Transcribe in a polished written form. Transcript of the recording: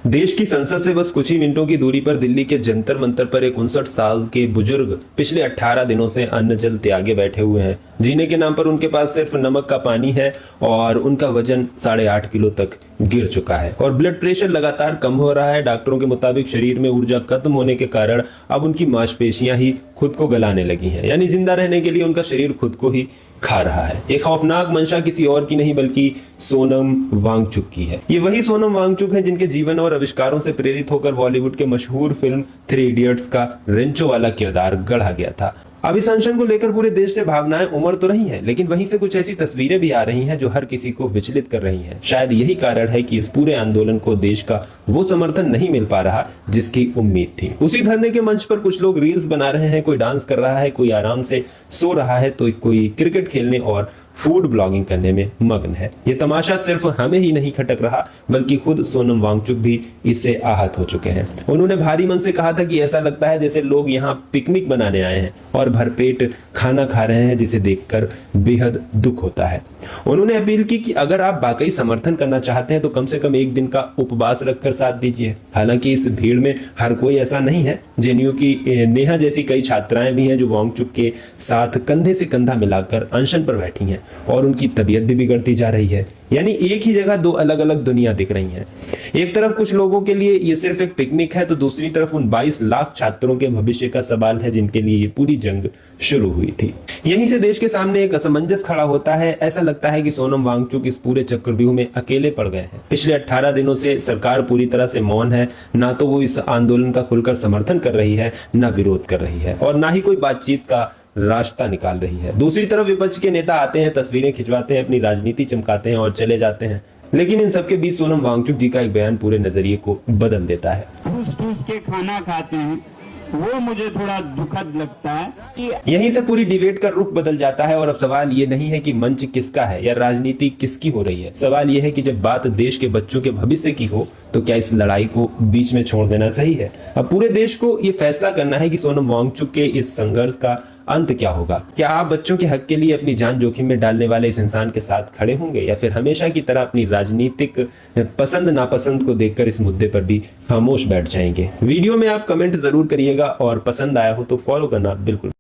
देश की संसद से बस कुछ ही मिनटों की दूरी पर दिल्ली के जंतर मंतर पर एक 59 साल के बुजुर्ग पिछले 18 दिनों से अन्न जल त्यागे बैठे हुए हैं। जीने के नाम पर उनके पास सिर्फ नमक का पानी है और उनका वजन 8.5 किलो तक गिर चुका है और ब्लड प्रेशर लगातार कम हो रहा है। डॉक्टरों के मुताबिक शरीर में ऊर्जा खत्म होने के कारण अब उनकी मांसपेशियां ही खुद को गलाने लगी हैं, यानी जिंदा रहने के लिए उनका शरीर खुद को ही खा रहा है। एक खौफनाक मंशा किसी और की नहीं बल्कि सोनम वांगचुक की है। ये वही सोनम वांगचुक है जिनके जीवन और आविष्कारों से प्रेरित होकर बॉलीवुड के मशहूर फिल्म 3 इडियट्स का रेंचो वाला किरदार गढ़ा गया था। अब इस अनशन को लेकर पूरे देश से भावनाएं उमड़ तो रही हैं, लेकिन वहीं से कुछ ऐसी तस्वीरें भी आ रही हैं जो हर किसी को विचलित कर रही हैं। शायद यही कारण है कि इस पूरे आंदोलन को देश का वो समर्थन नहीं मिल पा रहा जिसकी उम्मीद थी। उसी धरने के मंच पर कुछ लोग रील्स बना रहे हैं, कोई डांस कर रहा है, कोई आराम से सो रहा है, तो कोई क्रिकेट खेलने और फूड ब्लॉगिंग करने में मग्न है। ये तमाशा सिर्फ हमें ही नहीं खटक रहा बल्कि खुद सोनम वांगचुक भी इससे आहत हो चुके हैं। उन्होंने भारी मन से कहा था कि ऐसा लगता है जैसे लोग यहाँ पिकनिक बनाने आए हैं और भरपेट खाना खा रहे हैं, जिसे देखकर बेहद दुख होता है। उन्होंने अपील की कि अगर आप वाकई समर्थन करना चाहते हैं तो कम से कम एक दिन का उपवास रखकर साथ दीजिए। हालांकि इस भीड़ में हर कोई ऐसा नहीं है। जेएनयू की नेहा जैसी कई छात्राएं भी हैं जो वांगचुक के साथ कंधे से कंधा मिलाकर अनशन पर बैठी हैं और उनकी तबीयत भी बिगड़ती जा रही है। यानी एक ही जगह दो अलग अलग दुनिया दिख रही हैं। एक तरफ कुछ लोगों के लिए ये सिर्फ एक पिकनिक है, तो दूसरी तरफ उन 22 लाख छात्रों के भविष्य का सवाल है जिनके लिए ये पूरी जंग शुरू हुई थी। यहीं से देश के सामने एक असमंजस खड़ा होता है। ऐसा लगता है कि सोनम वांगचुक इस पूरे चक्रव्यूह में अकेले पड़ गए हैं। पिछले 18 दिनों से सरकार पूरी तरह से मौन है। ना तो वो इस आंदोलन का खुलकर समर्थन कर रही है, ना विरोध कर रही है और ना ही कोई बातचीत का रास्ता निकाल रही है। दूसरी तरफ विपक्ष के नेता आते हैं, तस्वीरें खिंचवाते हैं, अपनी राजनीति चमकाते हैं और चले जाते हैं। लेकिन इन सबके बीच सोनम वांगचुक जी का एक बयान पूरे नजरिए को बदल देता है। ठूस के खाना खाते हैं, वो मुझे थोड़ा दुखद लगता है कि यहीं से पूरी डिबेट का रुख बदल जाता है और अब सवाल ये नहीं है कि मंच किसका है या राजनीति किसकी हो रही है। सवाल ये है कि जब बात देश के बच्चों के भविष्य की हो तो क्या इस लड़ाई को बीच में छोड़ देना सही है। अब पूरे देश को ये फैसला करना है कि सोनम वांगचुक के इस संघर्ष का अंत क्या होगा। क्या आप बच्चों के हक के लिए अपनी जान जोखिम में डालने वाले इस इंसान के साथ खड़े होंगे या फिर हमेशा की तरह अपनी राजनीतिक पसंद नापसंद को देखकर इस मुद्दे पर भी खामोश बैठ जाएंगे। वीडियो में आप कमेंट जरूर करिएगा और पसंद आया हो तो फॉलो करना बिल्कुल